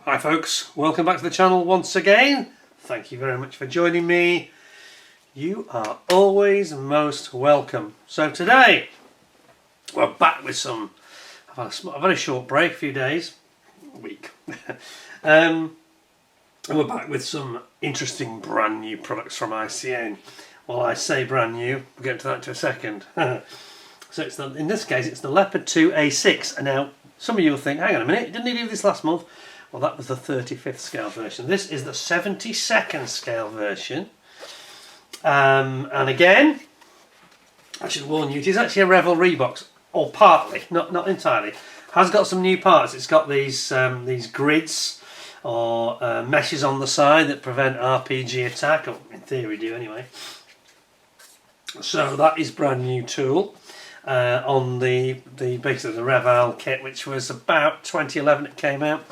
Hi folks, welcome back to the channel once again. Thank you very much for joining me. You are always most welcome. So today we're back with some, I've had a very short break, a few days, a week. And we're back with some interesting brand new products from ICM. Well, I say brand new, we'll get to that in a second. So it's in this case it's the Leopard 2 A6, and now some of you will think, hang on a minute, didn't he do this last month? Well, that was the 35th scale version. This is the 72nd scale version. And again, I should warn you, it is actually a Revelry box, or partly, not entirely. Has got some new parts. It's got these grids or meshes on the side that prevent RPG attack, or in theory do anyway. So that is brand new tool on basically the Reval kit, which was about 2011 it came out.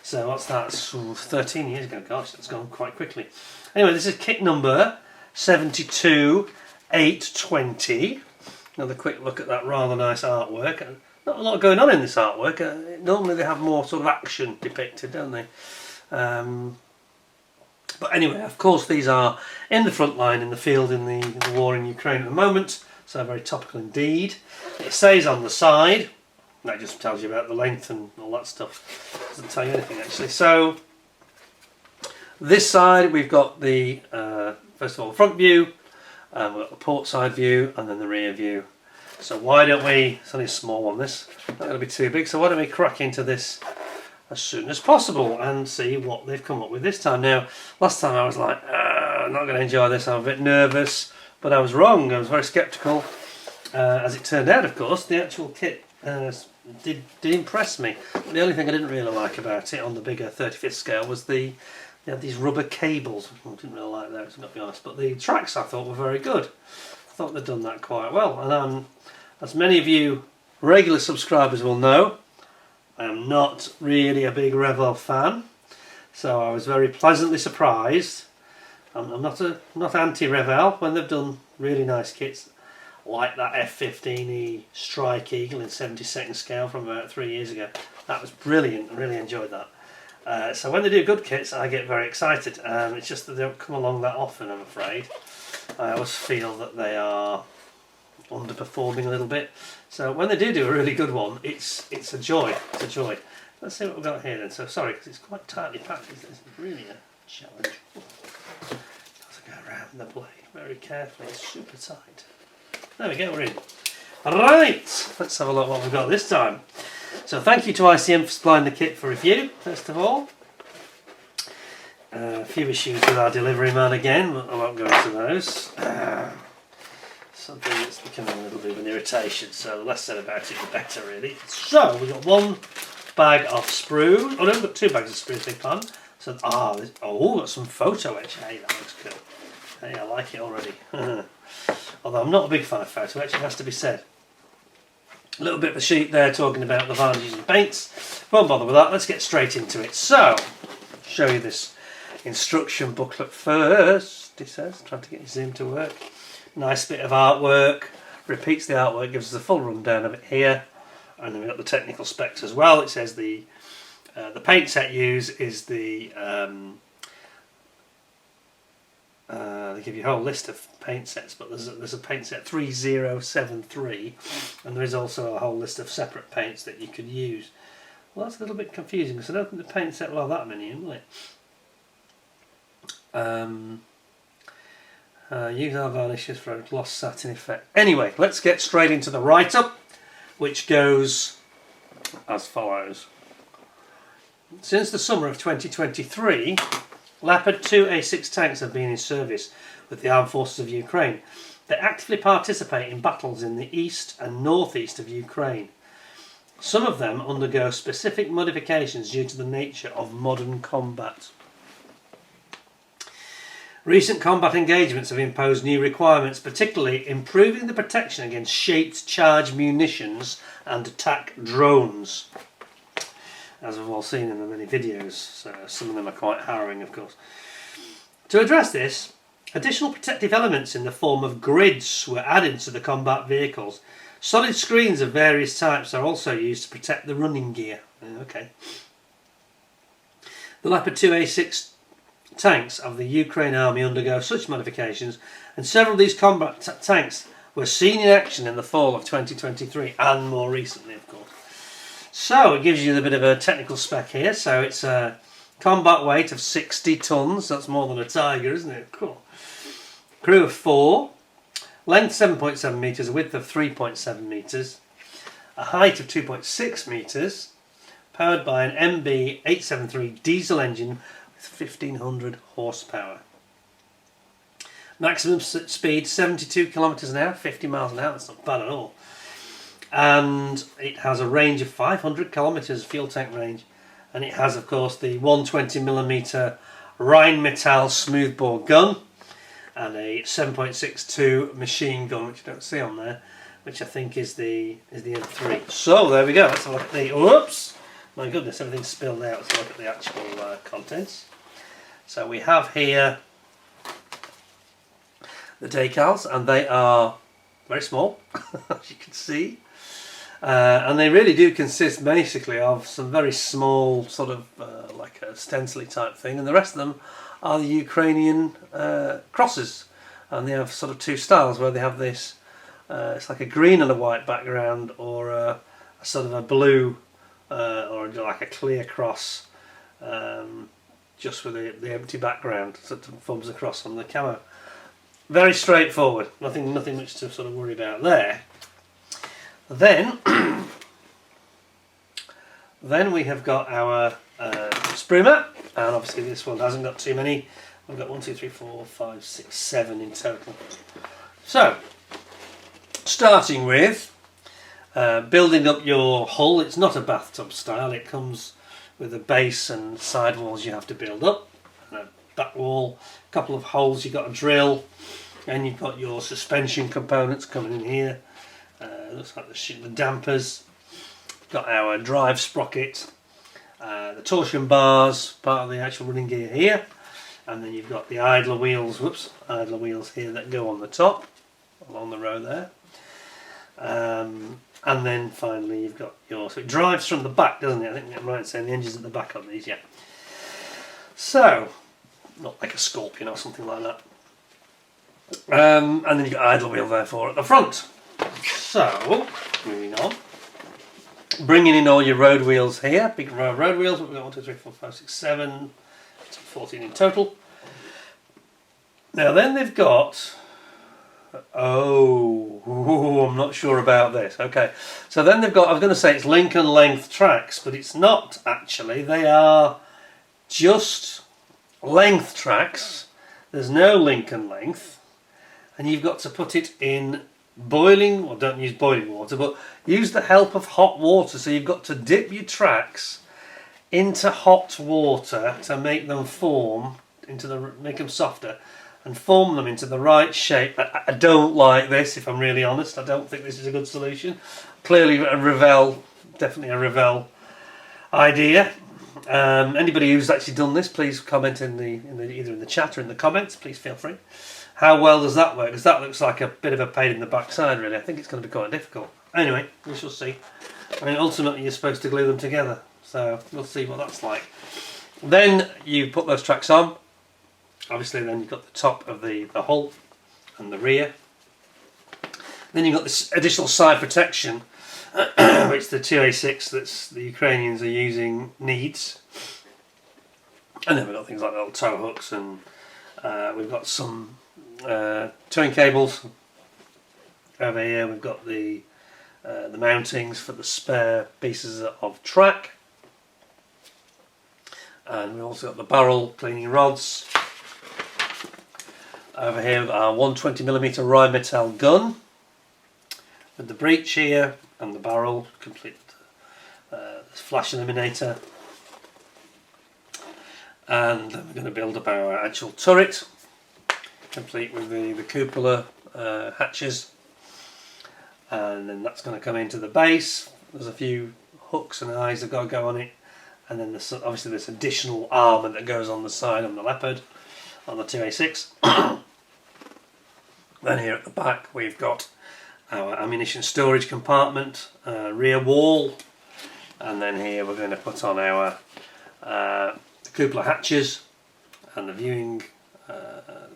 So what's that? It's 13 years ago. Gosh, that's gone quite quickly. Anyway, this is kit number 72820. Another quick look at that rather nice artwork. Not a lot going on in this artwork. Normally they have more sort of action depicted, don't they? But anyway, of course these are in the front line in the field in the war in Ukraine at the moment. So very topical indeed. It says on the side, that just tells you about the length and all that stuff. Doesn't tell you anything actually. So this side we've got the first of all the front view, we've got the port side view, and then the rear view. So why don't we? It's only a small one. This not going to be too big. So why don't we crack into this as soon as possible and see what they've come up with this time. Now, last time I was like, I'm not going to enjoy this. I'm a bit nervous, but I was wrong. I was very sceptical. As it turned out, of course, the actual kit did impress me. But the only thing I didn't really like about it on the bigger 35th scale was they had these rubber cables. I didn't really like those, I've got to be honest. But the tracks I thought were very good. I thought they'd done that quite well. And as many of you regular subscribers will know, I am not really a big Revel fan. So I was very pleasantly surprised. I'm not anti-Revel when they've done really nice kits, like that F-15E Strike Eagle in 72nd scale from about 3 years ago. That was brilliant. I really enjoyed that. So when they do good kits, I get very excited. It's just that they don't come along that often, I'm afraid. I always feel that they are underperforming a little bit. So when they do a really good one, it's a joy. It's a joy. Let's see what we've got here then. So sorry, because it's quite tightly packed. It's really a challenge. Have to go around the blade very carefully. It's super tight. There we go, we're in. Right, let's have a look what we've got this time. So thank you to ICM for supplying the kit for review, first of all. A few issues with our delivery man again, but I won't go into those. Something that's becoming a little bit of an irritation, so the less said about it the better really. So we've got one bag of sprues. Oh no, we've got two bags of sprues, big pardon. So, got some photo etch. Hey, that looks cool. Hey, I like it already. Although I'm not a big fan of photo etch, it has to be said. A little bit of a sheet there talking about the varnishes and paints. Won't bother with that, let's get straight into it. So, show you this instruction booklet first, it says. Trying to get your zoom to work. Nice bit of artwork. Repeats the artwork, gives us a full rundown of it here. And then we've got the technical specs as well. It says the paint set used is the they give you a whole list of paint sets, but there's a paint set 3073, and there is also a whole list of separate paints that you could use. Well, that's a little bit confusing because I don't think the paint set will have that many in, will it? Use our varnishes for a gloss satin effect. Anyway, let's get straight into the write-up, which goes as follows. Since the summer of 2023, Leopard 2 A6 tanks have been in service with the Armed Forces of Ukraine. They actively participate in battles in the east and northeast of Ukraine. Some of them undergo specific modifications due to the nature of modern combat. Recent combat engagements have imposed new requirements, particularly improving the protection against shaped charge munitions and attack drones. As we've all seen in the many videos, so some of them are quite harrowing, of course. To address this, additional protective elements in the form of grids were added to the combat vehicles. Solid screens of various types are also used to protect the running gear. Okay. The Leopard 2A6 tanks of the Ukraine Army undergo such modifications, and several of these combat tanks were seen in action in the fall of 2023 and more recently, of course. So it gives you a bit of a technical spec here. So it's a combat weight of 60 tons. That's more than a Tiger, isn't it? Cool. Crew of 4, length 7.7 metres, a width of 3.7 metres, a height of 2.6 metres, powered by an MB 873 diesel engine with 1500 horsepower. Maximum speed 72 kilometres an hour, 50 miles an hour. That's not bad at all. And it has a range of 500 kilometres, fuel tank range, and it has, of course, the 120mm Rheinmetall smoothbore gun and a 7.62 machine gun, which you don't see on there, which I think is the M3. So there we go. Let's have a look at the. Whoops! My goodness, everything's spilled out. Let's look at the actual contents. So we have here the decals, and they are very small, as you can see. And they really do consist basically of some very small sort of like a stencil type thing, and the rest of them are the Ukrainian crosses, and they have sort of two styles where they have this it's like a green and a white background, or a sort of a blue or like a clear cross, just with the empty background sort of forms a cross on the camo. Very straightforward, nothing much to sort of worry about there. Then we have got our sprue mat, and obviously this one hasn't got too many. We've got 1, 2, 3, 4, 5, 6, 7 in total. So, starting with building up your hull. It's not a bathtub style. It comes with a base and side walls you have to build up, and a back wall, a couple of holes you've got to drill, and you've got your suspension components coming in here. Looks like the dampers. Got our drive sprocket, the torsion bars, part of the actual running gear here, and then you've got the idler wheels. Idler wheels here that go on the top, along the row there. And then finally you've got your. So it drives from the back, doesn't it? I think I'm right in saying the engine's at the back on these, yeah. So, not like a Scorpion or something like that. And then you've got idler wheel therefore at the front. So, moving on. Bringing in all your road wheels here, big row of road wheels. We've got 1, 2, 3, 4, 5, 6, 7, 14 in total. Now then they've got, I'm not sure about this. Okay, so then they've got, I was going to say it's Lincoln length tracks, but it's not actually. They are just length tracks. There's no Lincoln length, and you've got to put it in boiling, well, don't use boiling water, but use the help of hot water. So you've got to dip your tracks into hot water to make them form make them softer and form them into the right shape. I don't like this, if I'm really honest. I don't think this is a good solution. Clearly definitely a Revell idea. Anybody who's actually done this, please comment in either in the chat or in the comments. Please feel free. How well does that work? Because that looks like a bit of a pain in the backside, really. I think it's going to be quite difficult. Anyway, we shall see. I mean, ultimately you're supposed to glue them together, so we'll see what that's like. Then you put those tracks on. Obviously then you've got the top of the hull and the rear. Then you've got this additional side protection, which the 2A6 that the Ukrainians are using needs. And then we've got things like little tow hooks, and we've got some towing cables over here. We've got the mountings for the spare pieces of track, and we've also got the barrel cleaning rods. Over here we've got our 120mm Rheinmetall gun with the breech here and the barrel complete flash eliminator, and then we're going to build up our actual turret, complete with the cupola hatches, and then that's going to come into the base. There's a few hooks and eyes that got to go on it, and then there's obviously this additional armour that goes on the side on the Leopard, on the 2A6. Then here at the back we've got our ammunition storage compartment, rear wall, and then here we're going to put on our cupola hatches and the viewing,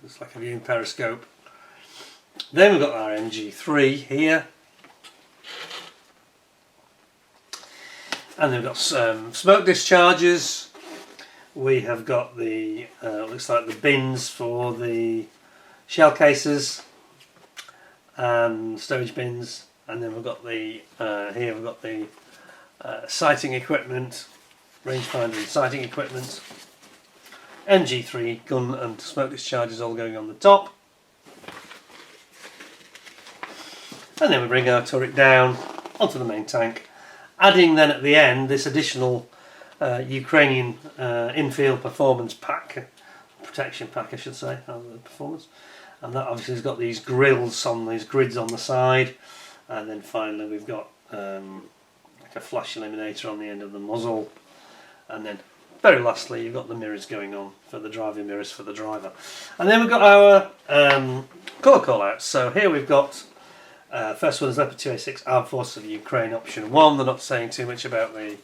it's like a viewing periscope. Then we've got our MG3 here, and then we've got some smoke discharges. We have got the looks like the bins for the shell cases and stowage bins, and then we've got the here we've got the sighting equipment, rangefinder and sighting equipment. MG3 gun and smoke discharges all going on the top. And then we bring our turret down onto the main tank, adding then at the end this additional Ukrainian infield performance pack, protection pack I should say, of the performance. And that obviously has got these grills on these grids on the side, and then finally we've got like a flash eliminator on the end of the muzzle, and then very lastly you've got the mirrors going on for the driving mirrors for the driver. And then we've got our colour call outs. So here we've got first one is Leopard 2A6 Armed Forces of Ukraine option 1. They're not saying too much about the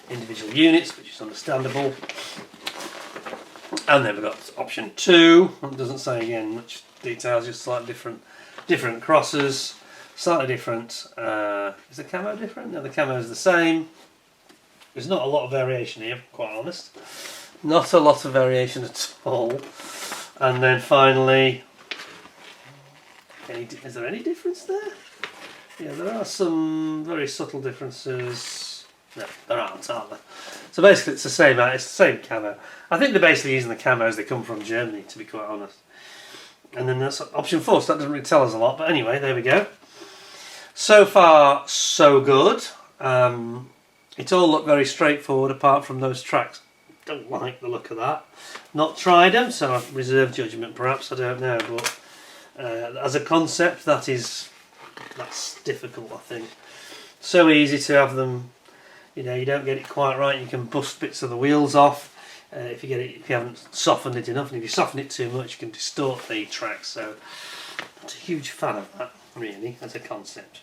individual units, which is understandable. And then we've got option 2. It doesn't say again much details, just slightly different crosses, slightly different. Is the camo different? No, the camo is the same. There's not a lot of variation here, quite honest. Not a lot of variation at all. And then finally, is there any difference there? Yeah, there are some very subtle differences. No, there aren't there? So basically it's the same camo. I think they're basically using the camos they come from Germany, to be quite honest. And then that's option 4, so that doesn't really tell us a lot, but anyway, there we go. So far, so good. It all looked very straightforward apart from those tracks. Don't like the look of that. Not tried them, so I've reserved judgment perhaps, I don't know, but as a concept that's difficult, I think. So easy to have them, you know, you don't get it quite right, you can bust bits of the wheels off if you haven't softened it enough, and if you soften it too much you can distort the tracks, so not a huge fan of that really as a concept.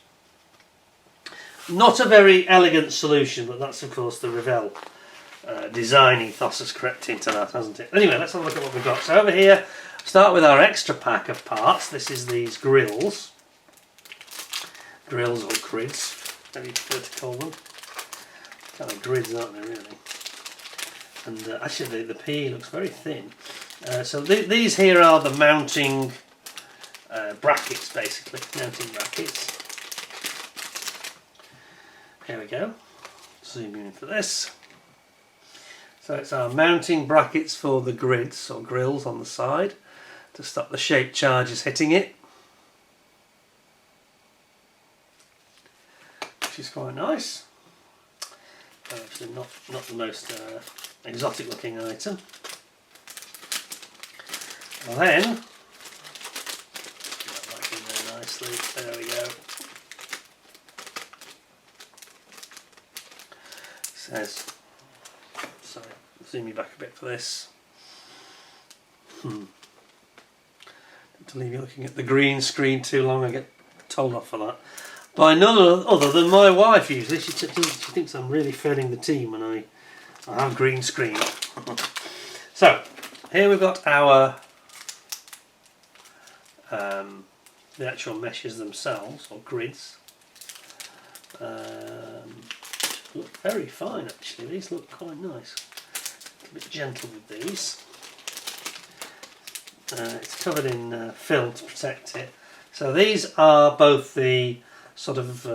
Not a very elegant solution, but that's of course the Revell design ethos has crept into that, hasn't it? Anyway, let's have a look at what we've got. So over here, start with our extra pack of parts. This is these grills or grids, whatever you prefer to call them. Kind of grids, aren't they, really? And actually the PE looks very thin. So these here are the mounting brackets, basically, mounting brackets. Here we go. Zoom in for this. So it's our mounting brackets for the grids or grills on the side to stop the shaped charges hitting it, which is quite nice. Actually not the most exotic looking item. And then put that back in there nicely. There we go. It says, sorry, zoom you back a bit for this. To leave you looking at the green screen too long, I get told off for that. By none other than my wife usually. She thinks I'm really failing the team when I have green screen. So, here we've got our the actual meshes themselves, or grids. Look very fine actually, these look quite nice. A bit gentle with these. It's covered in film to protect it. So these are both the sort of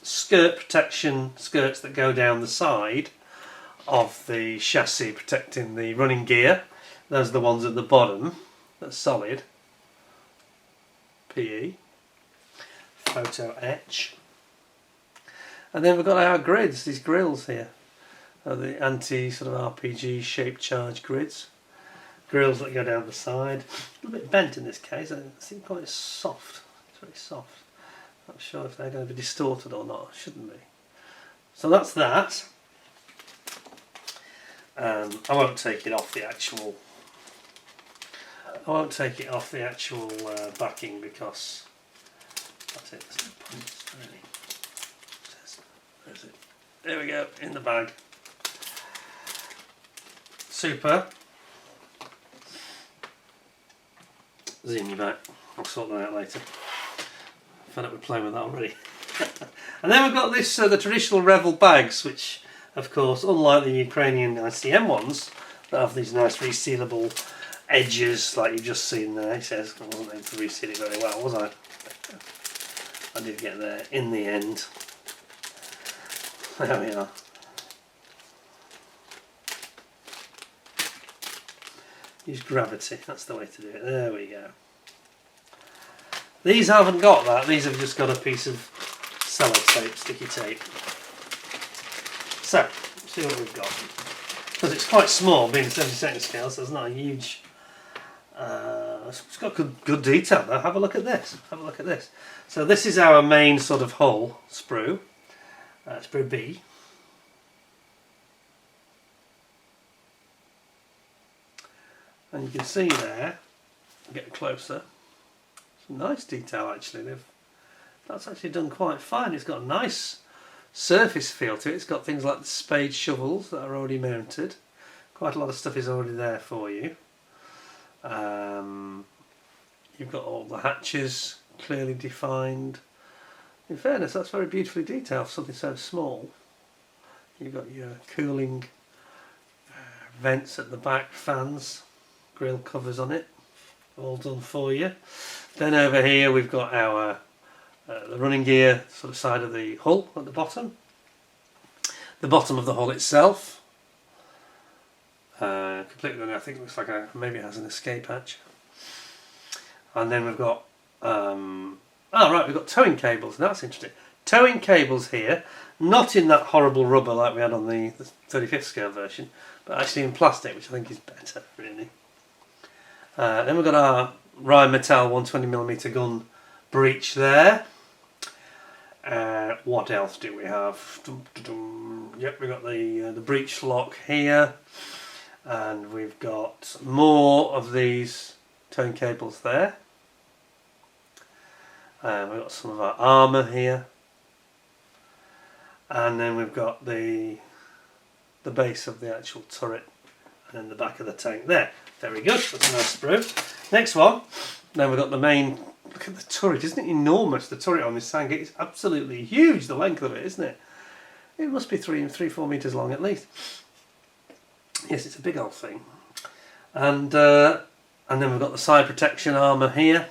skirt protection skirts that go down the side of the chassis protecting the running gear. Those are the ones at the bottom that's solid. PE. Photo etch. And then we've got our grids, these grills here. The anti sort of RPG shaped charge grids. Grills that go down the side. A little bit bent in this case, I think quite soft. It's very soft. Not sure if they're going to be distorted or not, shouldn't be. So that's that. I won't take it off the actual backing because that's it, there's no point really. Where is it? There we go, in the bag. super. Zoom you back. I'll sort that out later. Fed up with playing with that already. And then we've got this, the traditional Revel bags, which, of course, unlike the Ukrainian ICM ones, that have these nice resealable edges, like you've just seen there. He says, I wasn't able to reseal it very well, was I? I did get there in the end. There we are. Use gravity, that's the way to do it. There we go. These haven't got that, these have just got a piece of sellotape, sticky tape. So, let's see what we've got. Because it's quite small, being 70 scale, so it's not a huge... it's got good detail though. Have a look at this. Have a look at this. So this is our main sort of hull sprue. Sprue B. And you can see there, get closer, some nice detail actually. That's actually done quite fine. It's got a nice surface feel to it. It's got things like the spade shovels that are already mounted. Quite a lot of stuff is already there for you. You've got all the hatches clearly defined. In fairness, that's very beautifully detailed for something so small. You've got your cooling vents at the back, fans, grill covers on it, all done for you. Then over here we've got our the running gear sort of side of the hull at the bottom. The bottom of the hull itself, completely, I think it looks like maybe it has an escape hatch. And then we've got we've got towing cables. That's interesting. Towing cables here, not in that horrible rubber like we had on the 35th scale version, but actually in plastic, which I think is better, really. Then we've got our Rheinmetall 120mm gun breech there. What else do we have? Yep, we've got the breech lock here, and we've got more of these towing cables there. We've got some of our armour here, and then we've got the base of the actual turret, and then the back of the tank there. Very good, that's a nice sprue. Next one, then we've got the main. Look at the turret, isn't it enormous? The turret on this tank is absolutely huge, the length of it, isn't it? It must be 3-4 metres long at least. Yes, it's a big old thing. And then we've got the side protection armour here.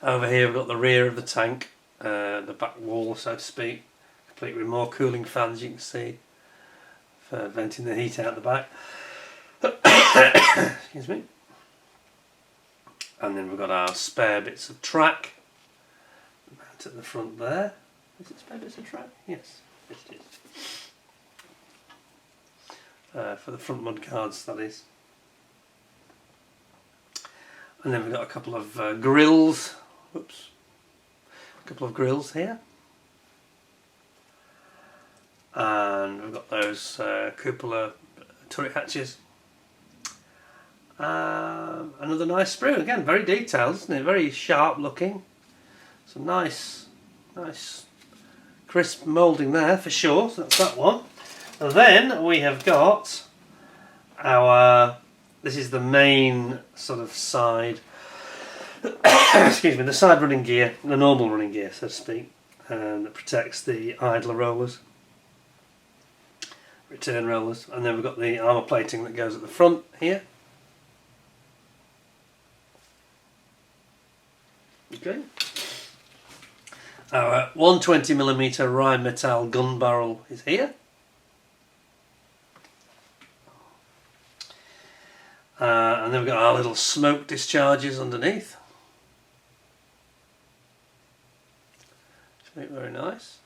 Over here we've got the rear of the tank, the back wall so to speak, complete with more cooling fans, you can see, for venting the heat out the back. Excuse me. And then we've got our spare bits of track mount at the front there. Is it spare bits of track? Yes, it is. For the front mud guards, that is. And then we've got a couple of grills. Whoops. A couple of grills here. And we've got those cupola turret hatches. Another nice sprue, again very detailed, isn't it? Very sharp looking. Some nice crisp moulding there for sure, so that's that one. And then we have got our, this is the main sort of side, excuse me, the side running gear, the normal running gear so to speak, that protects the idler rollers, return rollers, and then we've got the armour plating that goes at the front here. Okay. Our 120mm Rheinmetall gun barrel is here. And then we've got our little smoke discharges underneath. Very nice.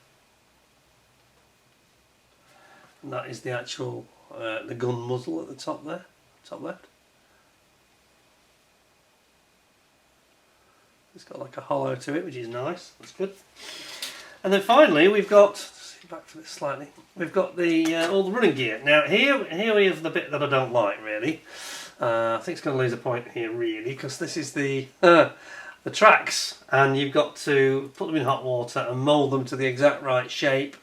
And that is the actual the gun muzzle at the top there, top left. It's got like a hollow to it, which is nice. That's good. And then finally, we've got. Let's see back to this slightly. We've got the all the running gear. Now here we have the bit that I don't like really. I think it's going to lose a point here really, because this is the tracks, and you've got to put them in hot water and mould them to the exact right shape,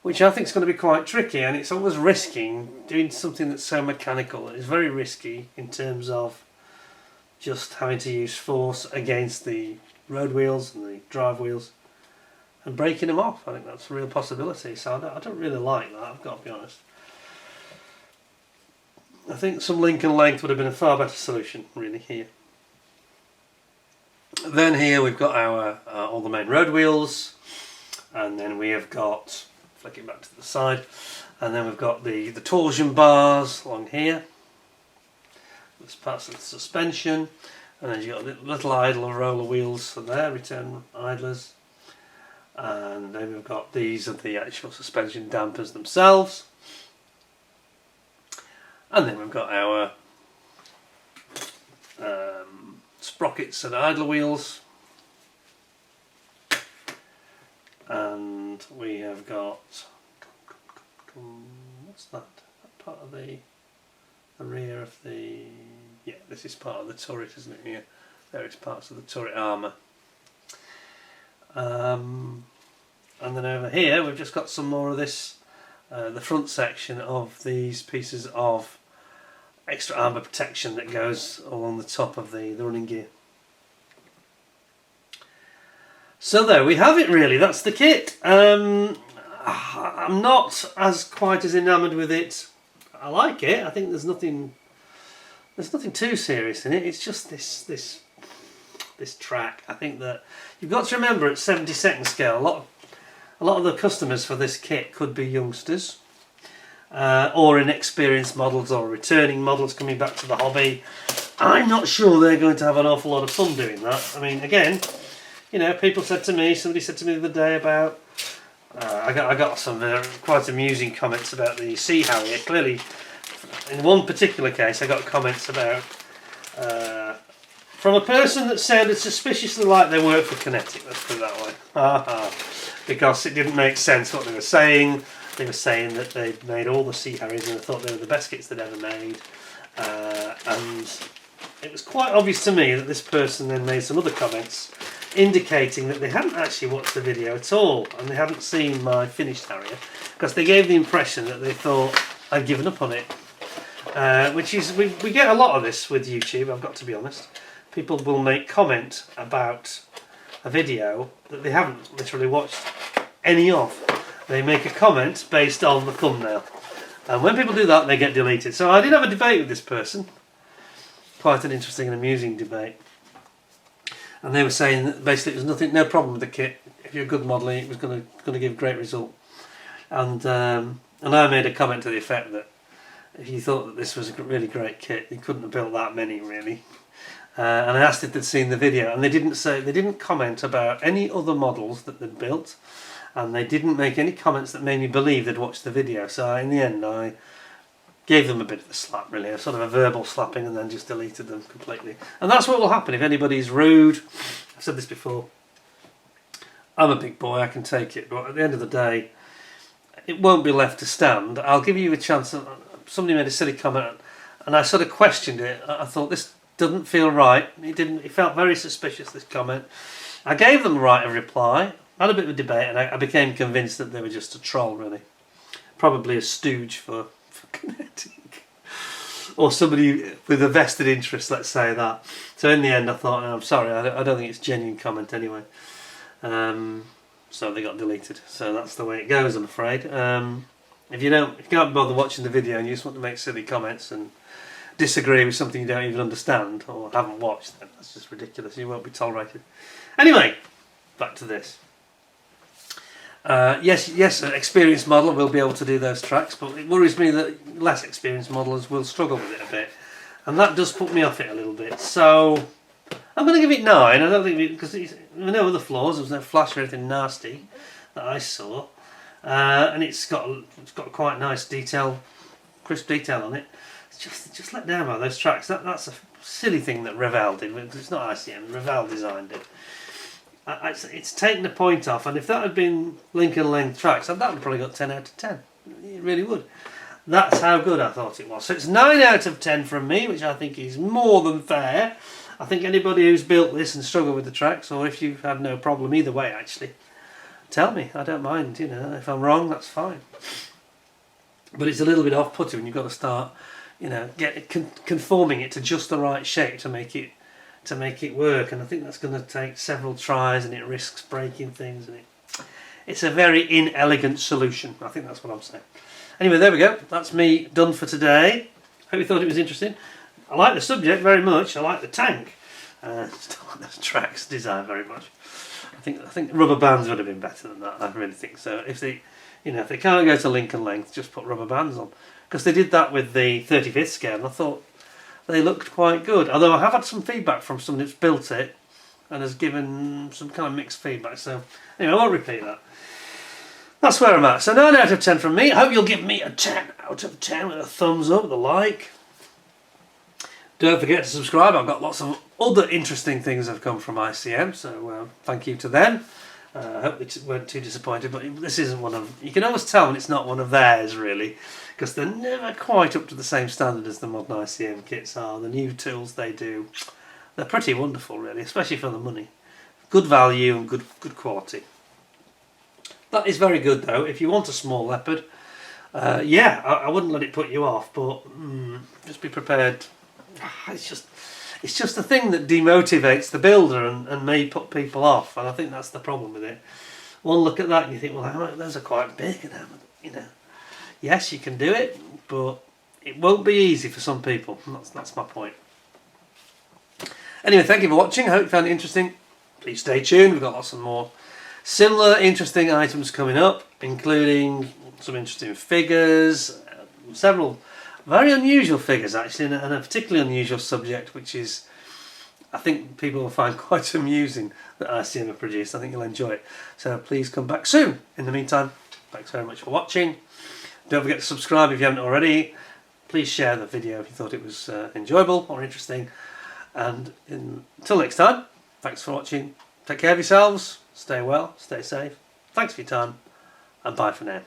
which I think is going to be quite tricky, and it's always risking doing something that's so mechanical. It's very risky in terms of just having to use force against the road wheels and the drive wheels and breaking them off. I think that's a real possibility, so I don't really like that, I've got to be honest. I think some link and length would have been a far better solution really here. Then here we've got our all the main road wheels, and then we have got, flick it back to the side, and then we've got the torsion bars along here. This parts of the suspension, and then you've got little idler roller wheels for there, return idlers, and then we've got these are the actual suspension dampers themselves, and then we've got our sprockets and idler wheels, and we have got, what's that? That part of the rear of the, yeah, this is part of the turret, isn't it? Here, there is parts of the turret armour. And then over here we've just got some more of this, the front section of these pieces of extra armour protection that goes along the top of the running gear. So there we have it really, that's the kit. I'm not as quite as enamoured with it. I like it, I think there's nothing too serious in it, it's just this track. I think that you've got to remember at 70-second scale, a lot of the customers for this kit could be youngsters, or inexperienced models or returning models coming back to the hobby. I'm not sure they're going to have an awful lot of fun doing that. I mean, again, you know, somebody said to me the other day about, I got some quite amusing comments about the Sea Harrier. Clearly, in one particular case, I got comments about, from a person that sounded suspiciously like they worked for Kinetic, let's put it that way. Because it didn't make sense what they were saying. They were saying that they'd made all the Sea Harriers and they thought they were the best kits they'd ever made. And it was quite obvious to me that this person then made some other comments indicating that they hadn't actually watched the video at all and they hadn't seen my finished Harrier, because they gave the impression that they thought I'd given up on it. Which is, we get a lot of this with YouTube, I've got to be honest. People will make comment about a video that they haven't literally watched any of. They make a comment based on the thumbnail, and when people do that they get deleted. So I did have a debate with this person, quite an interesting and amusing debate, and they were saying that basically there was no problem with the kit. If you're a good modeler, it was going to give a great result, and I made a comment to the effect that if you thought that this was a really great kit, you couldn't have built that many really. And I asked if they'd seen the video, and they didn't comment about any other models that they'd built, and they didn't make any comments that made me believe they'd watched the video. So in the end I gave them a bit of a slap really, a sort of a verbal slapping, and then just deleted them completely. And that's what will happen if anybody's rude. I've said this before, I'm a big boy, I can take it, but at the end of the day it won't be left to stand. I'll give you a chance. Somebody made a silly comment and I sort of questioned it. I thought this doesn't feel right. It felt very suspicious, this comment. I gave them the right of reply, had a bit of a debate, and I became convinced that they were just a troll really. Probably a stooge for Kinetic. Or somebody with a vested interest, let's say that. So in the end I thought, no, I'm sorry, I don't think it's a genuine comment anyway. So they got deleted. So that's the way it goes, I'm afraid. If you can't bother watching the video and you just want to make silly comments and disagree with something you don't even understand or haven't watched, then that's just ridiculous. You won't be tolerated. Anyway, back to this. Yes, an experienced modeler will be able to do those tracks, but it worries me that less experienced modelers will struggle with it a bit, and that does put me off it a little bit. So I'm going to give it 9. I don't think because there were no other flaws. There was no flash or anything nasty that I saw, and it's got quite nice detail, crisp detail on it. It's just let down by those tracks. That's a silly thing that Revell did. It's not ICM. Revell designed it. It's taken the point off, and if that had been Lincoln length tracks, that would probably got 10 out of 10. It really would. That's how good I thought it was. So it's 9 out of 10 from me, which I think is more than fair. I think anybody who's built this and struggled with the tracks, or if you've had no problem either way actually, tell me. I don't mind, you know, if I'm wrong, that's fine. But it's a little bit off-putting when you've got to start, you know, conforming it to just the right shape to make it work. And I think that's going to take several tries, and it risks breaking things, and it's a very inelegant solution. I think that's what I'm saying. Anyway, there we go. That's me done for today. Hope you thought it was interesting. I like the subject very much. I like the tank. Just don't like the tracks design very much. I think rubber bands would have been better than that. I really think so. If they can't go to Lincoln length, just put rubber bands on. Because they did that with the 35th scale, and I thought they looked quite good. Although I have had some feedback from someone who's built it and has given some kind of mixed feedback. So anyway, I won't repeat that. That's where I'm at. So 9 out of 10 from me. I hope you'll give me a 10 out of 10 with a thumbs up, the like. Don't forget to subscribe. I've got lots of other interesting things that have come from ICM, so thank you to them. I hope they weren't too disappointed, but this isn't one of... You can always tell when it's not one of theirs, really, because they're never quite up to the same standard as the modern ICM kits are. The new tools they do, they're pretty wonderful, really, especially for the money. Good value and good quality. That is very good, though. If you want a small Leopard, yeah, I wouldn't let it put you off, but just be prepared. It's just a thing that demotivates the builder and may put people off, and I think that's the problem with it. One look at that and you think, well, those are quite big, and you know, yes, you can do it, but it won't be easy for some people. That's my point. Anyway, thank you for watching. I hope you found it interesting. Please stay tuned. We've got lots of more similar interesting items coming up, including some interesting figures, several very unusual figures actually, and a particularly unusual subject, which is, I think people will find quite amusing, that ICM have produced. I think you'll enjoy it. So please come back soon. In the meantime, thanks very much for watching. Don't forget to subscribe if you haven't already. Please share the video if you thought it was enjoyable or interesting. And until next time, thanks for watching. Take care of yourselves. Stay well. Stay safe. Thanks for your time. And bye for now.